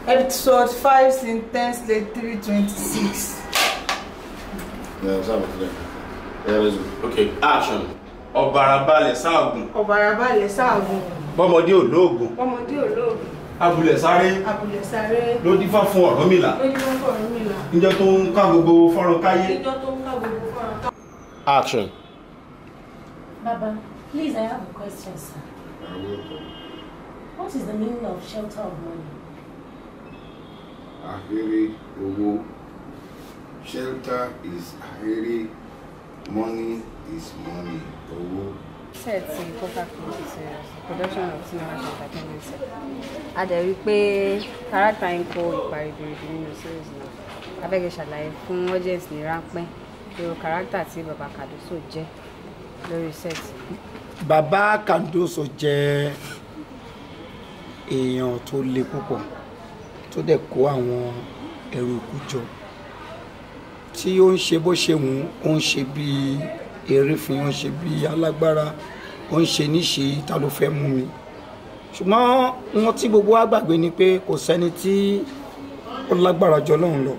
Episode 5, Sentence 326. Okay, action. Ọ̀bàràbalẹ̀ sáàgùn. Ọ̀bàràbalẹ̀ sáàgùn. Bọ́mọdé olóògùn. Bọ́mọdé olóògùn. Abúlẹ̀ sáré. Abúlẹ̀ sáré. Ló dífá fún Ọ̀rúnmìlà. Ló dífá fún Ọ̀rúnmìlà. Níjọ́ tó ń ká gbogbo fọ́nrán káyé. Níjọ́ tó ń ká gbogbo fọ́nrán káyé. Action. Baba, please, I have a question, sir. What is the meaning of shelter of money? Ahiri owo. Shelter is ahiri. Money is money. Owo. Set Coca-Cola production of cinema entertainment set. A dẹ̀ rí pé character ń kó ipa ribiribi nínú series náà. Abẹ́gẹ́ ṣàlàyé fún audience ní ráńpẹ́ irú character tí Baba Kadoso jẹ́ lórí set. Baba Kadoso jẹ́ èèyàn tó le púpọ̀ tó dẹ̀ kó àwọn ẹrù ikú jọ tí ó ń ṣe bó ṣe wù ó ń ṣe bí eréfin ó ń ṣe bí alágbára ó ń ṣe níṣe ta ló fẹ́ mú mi ṣùgbọ́n wọn tí gbogbo wa gbàgbé ni pé kò sẹ́ni tí ó lágbára jọ Ọlọ́run lọ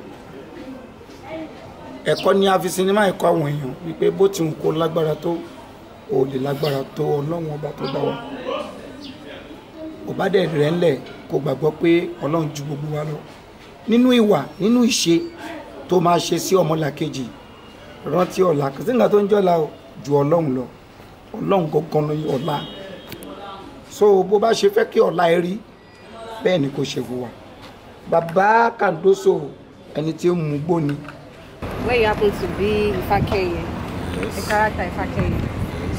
ẹ̀kọ́ ni a fi sinimá ẹ̀kọ́ àwọn èèyàn wípé bó ti wù kó lágbára tó ò lè lágbára tó Ọlọ́run ọba tó dá wa ọba dẹ̀ rẹ̀ ńlẹ̀ kó gbàgbọ́ pé Ọlọ́run ju gbogbo wa lọ nínú ìwà nínú ìṣe tó máa ṣe sí ọmọlàkejì rántí ọ̀la kò sí nǹkan tó ń jọ́la ju Ọlọ́run lọ Ọlọ́run gangan ló yí ọ̀la so bó bá ṣe fẹ́ kí ọ̀la ẹ rí bẹ́ẹ̀ ni kò ṣe wùwà Baba Kadoso ẹni tí ó mú gbóni. Where you happen to be Ifákẹ́yẹ, the character Ifákẹ́yẹ.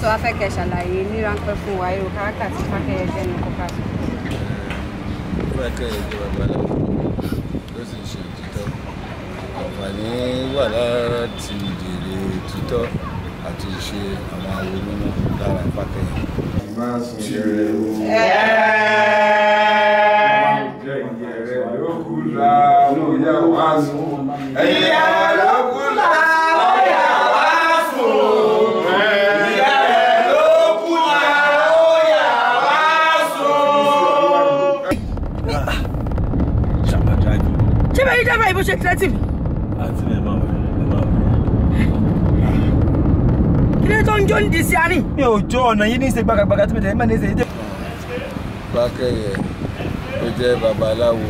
So a fẹ́ kẹ́ ṣàlàyé ní ráńpẹ́ fún wa irú character tí Ifákẹ́yẹ jẹ́ ní Coca-Cola. Ifákẹ́yẹ jẹ́ babaláwo ló sì ṣe òtítọ́. Àǹfààní wà láti jèrè òtítọ́ àti ṣe àwọn àwòrán lára Ifákẹ́yẹ. Bó ṣe tẹ́tì mi. Àti ẹ̀ máa wẹ̀. Kí ló tó ń jó ní disi àárín? mi ò jó ọ̀nà yìí ní í ṣe gbàgàgbàgà tí mo tẹ̀lé mẹ́rin ṣe. Ifákẹ́yẹ ó jẹ́ babaláwo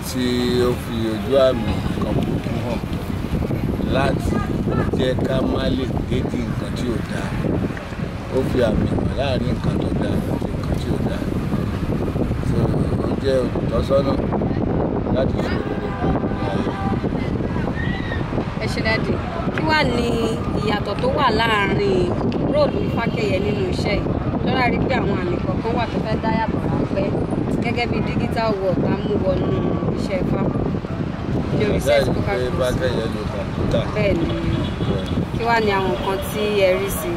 tí ó fi ojú àmì kan burúkú hàn láti jẹ́ ká má lè dédì nǹkan tí ò dáa ó fi àmì hàn láàrin nǹkan tó dáa àti nǹkan tí ò dáa so ó jẹ́ olùtọ́sọ́nà láti ṣe rere ní ayé. Ẹ ṣe dáàdì, kí wàá ní ìyàtọ̀ tó wà láàárín róòlù Ifákẹ́yẹ nínú iṣẹ́ yìí? Lọ́la rí pé àwọn àmì kọ̀ọ̀kan wà tó fẹ́ dá yàtọ̀ ráńpẹ́ gẹ́gẹ́ bí digital world tá mú wọnú iṣẹ́ Ifá. Lórí set Coca-Cola. Ifákẹ́yẹ lo kọ̀ǹpútà. Bẹ́ẹ̀ ni, kí wàá ní àwọn nǹkan tí ẹ rí sí?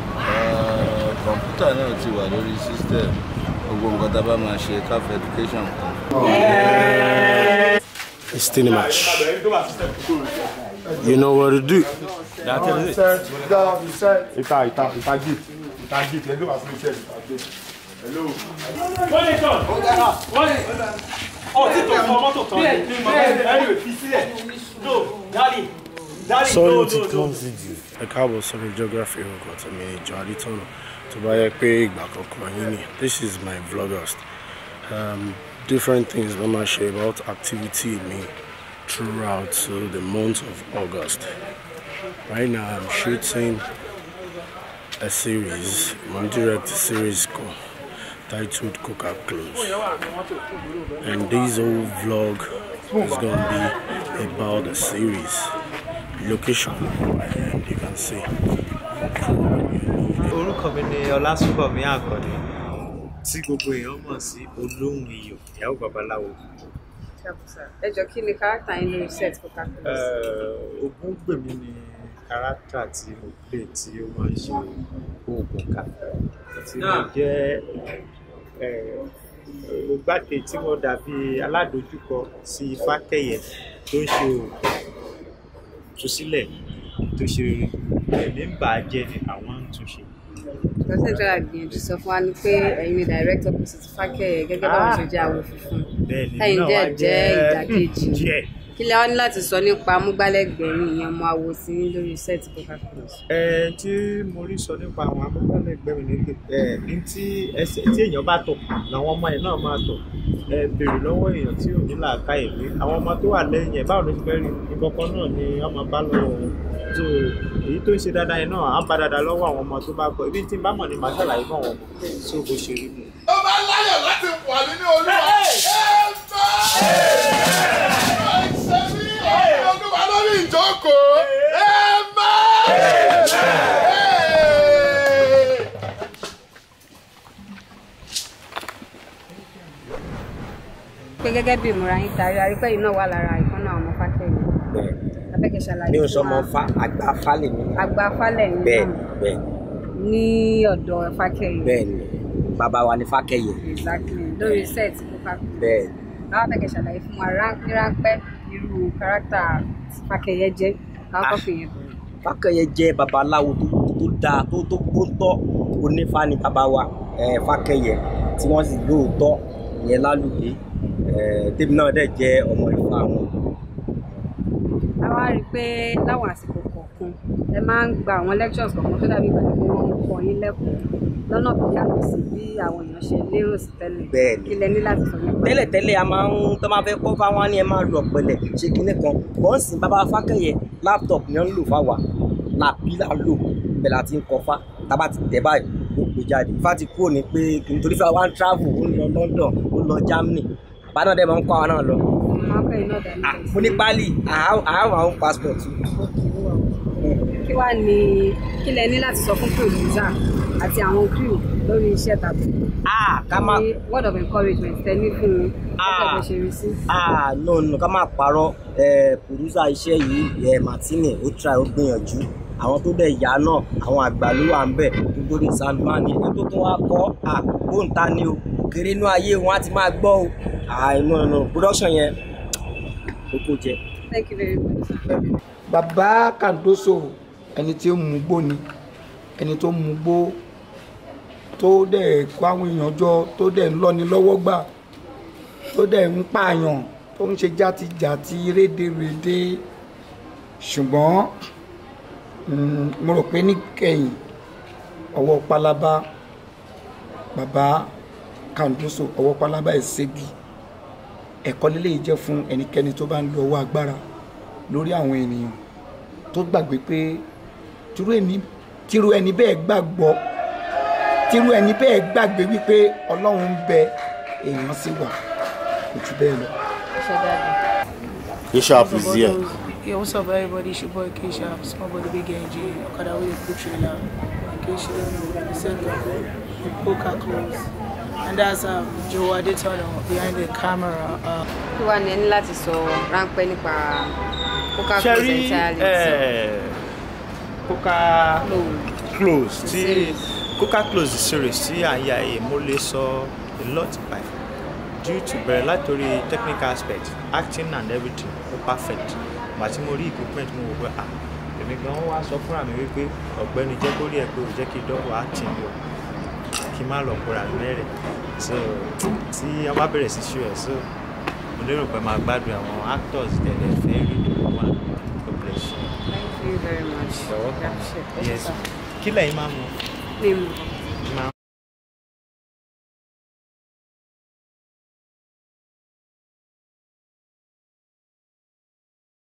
Kọ̀ǹpútà náà ti wà lórí system gbogbo nǹkan tá a bá máa ṣe ká fẹ́ education kan. It's Cinemash. You know what to do. That's it. Hello. Sorry to close it. Ẹ káàbọ̀ sórí geography orúkọ tèmi ní ìjọ Adétọ́nà tó bá yẹ pé ìgbà kankan yín ni. This is my vlogcast. Different things we might share about activity me throughout the month of August. Right now I'm shooting a series, I'm direct series titled Coca-Cola. And this whole vlog is gonna be about the series. Location, and you can see. Orúkọ mi ni Osumare Akọni tí gbogbo èèyàn mọ̀ sí olóhùn iyọ̀ ìyàwó babaláwo. Ẹ jọ̀ọ́ kí ni character yín lórí set Coca-Cola? Ògúngbèmí ni character tí mo play tí ó máa ń ṣe oògùn ká tí mo jẹ́ olùgbàkejì tí mo dàbí aládojúkọ sí Ifákẹ́yẹ tó ń ṣe oògùn tú sílẹ̀ tó ṣe ẹ̀mí ń bà á jẹ́ ní àwọn ń túnṣe. President Jola gbìyànjú sọ fún wa ní pé ẹ̀yin ni director opposite Fákẹ́yẹ gẹ́gẹ́ bá wọn ṣe jẹ́ àwọ̀ funfun. Ẹ̀yin jẹ́ ìdàkejì. Kí lẹ wá ní láti sọ nípa amúgbálẹ́gbẹ̀ẹ́ yín ìyẹn ọmọ awo sí lórí set Coca Close? Tí mo rí sọ nípa àwọn amúgbálẹ́gbẹ̀ẹ́ mi ní pé ní tí èèyàn bá tọ̀ làwọn ọmọ ẹ̀ náà máa tọ̀. Béèrè lọ́wọ́ èèyàn tí ò ní làákàyè pé àwọn ọmọ tó wà lẹ́yìn ẹ̀ báwo ló ti fẹ́ rí ìkọ̀kan náà ni wọ́n máa bá lọ́wọ́ wọn. So èyí tó ń ṣe dáadáa yẹn náà á bá dáadáa lọ́wọ́ àwọn ọmọ tó bá kọ ibi tí n bá mọ̀ ní màá ṣàlàyé fún àwọn ọmọ so bó ṣe rí mi. ó bá láyọ̀ láti wà nínú Olúwa Olúwa lórí ìjókòó pé gẹ́gẹ́ bí ìmúra yín tari arípẹ́ yìí náà wà lára ìkànnà ọmọ Fákẹ́yẹ. Abẹ́kẹ́ ṣàlàyé mi ò sọ ọmọ àgbà falẹ̀ mi. Àgbà falẹ̀ yín náà ní ọ̀dọ̀ Fákẹ́yẹ. Bẹ́ẹ̀ni bàbá wa ní Fákẹ́yẹ. Exactly lórí set Coca Close. Bẹ́ẹ̀ni. Àwọn abẹ́kẹ́ ṣàlàyé fún wa ráńpẹ́ irú kárátà Fákẹ́yẹ jẹ́ káwọ́ fi yẹn. Fákẹ́yẹ jẹ́ babaláwo tó dáa tó gbóńtọ́ onífá ni bàbá wa Fákẹ́yẹ tí wọ́n sì lóòótọ́ ìyẹn Lalude tèmi náà dẹ̀ jẹ́ ọmọ Ifá wọn. A wá rí i pé láwọn àsìkò kọ̀ọ̀kan ẹ máa ń gba àwọn lectures kọ̀ọ̀kan tó dàbí ìgbà tí wọ́n ń kọ́ yín lẹ́kọ̀ọ́ lọ́nà tó yàtọ̀ sí bí àwọn èèyàn ṣe lérò sí tẹ́lẹ̀. Bẹ́ẹ̀ni. Kí lẹ ní láti sọ nípa. Tẹ́lẹ̀ a máa ń tó máa fẹ́ kọ́ fáwọn ni ẹ máa lo ọ̀pẹ̀lẹ̀ ṣe kinní kan wọ́n sì bàbá Fákẹ́yẹ laptop ni wọ́n ń lò fáwa làbí là lò bẹ́ẹ̀ la ti ń kọ́ fá tábà ti tẹ̀ báyìí ó gbé jáde Ifá ti kúrò ní pé nítorí fẹ́ wá ń travel ó lọ London ó lọ Germany bá náà dẹ́ máa ń kọ́ àwọn náà lọ. Mo ní pálí àwọn àwọn passport. Kí wàá ní kí lẹ ní láti sọ fún producer àti àwọn crew lórí iṣẹ́ tàbí. Ká má word of encouragement tẹ ní fún ọkọ̀ bó ṣe rí sí. No ká má parọ́ producer iṣẹ́ yìí Martini ó try ó gbìyànjú àwọn tó dẹ̀ yá náà àwọn àgbà ló wà ń bẹ̀ gbogbo ní sandman ní tó tún wá kọ́ bóńtà ni o kéré inú ayé wọn á ti máa gbọ́ o no production yẹn kókó jẹ. Thank you very much. Bàbá Kàndóso ẹni tí ó mú gbó ni ẹni tó mú gbó tó dẹ̀ kó àwọn èèyàn jọ tó dẹ̀ ń lọ́ni lọ́wọ́ gbà tó dẹ̀ ń pààyàn tó ń ṣe játijàti rédèrèdè ṣùgbọ́n mo rò pé níkẹyìn ọwọ́ pálábá bàbá Kàndóso ọwọ́ pálábá ẹ̀ ségi ẹ̀kọ́ lélẹ́yìí jẹ́ fún ẹnikẹ́ni tó bá ń lo ọwọ́ agbára lórí àwọn ènìyàn tó gbàgbé pé tírú ẹni bẹ́ẹ̀ gbàgbọ́ tírú ẹni bẹ́ẹ̀ gbàgbé wípé Ọlọ́run ń bẹ èèyàn sì wà kò jù bẹ́ẹ̀ lọ. K-Sharp is here. Yeah, what's up everybody? It's your boy K-Sharp, small boy the big NG, Okada with the trailer, K-Sharp, the center, Coca Close. And that's Joe Adetono behind the camera. Kí wàá ní láti sọ ráńpẹ́ nípa Coca Close entirely. Coca Close tí Coca Close series tí à ń yà yìí mo lè sọ a lot by due to bẹ̀rẹ̀ látòrí technical aspect acting and everything perfect màtí mo rí equipment mo wò pé èmi gan wá sọ fúnra mi wípé ọ̀gbẹ́ni jẹ́ kó rí ẹ̀ pé ò jẹ́ kí dọ́wọ́ acting lọ kí n má lọ kóra mẹ́rẹ̀ so tí wọ́n bá bẹ̀rẹ̀ sí ṣú ẹ̀ so mo lérò pé máa gbádùn àwọn actors tẹ̀lé fẹ́ rí wà God bless you. Thank you very much. Yes. Kí lẹ́yìn máa mú? Mímu. Máa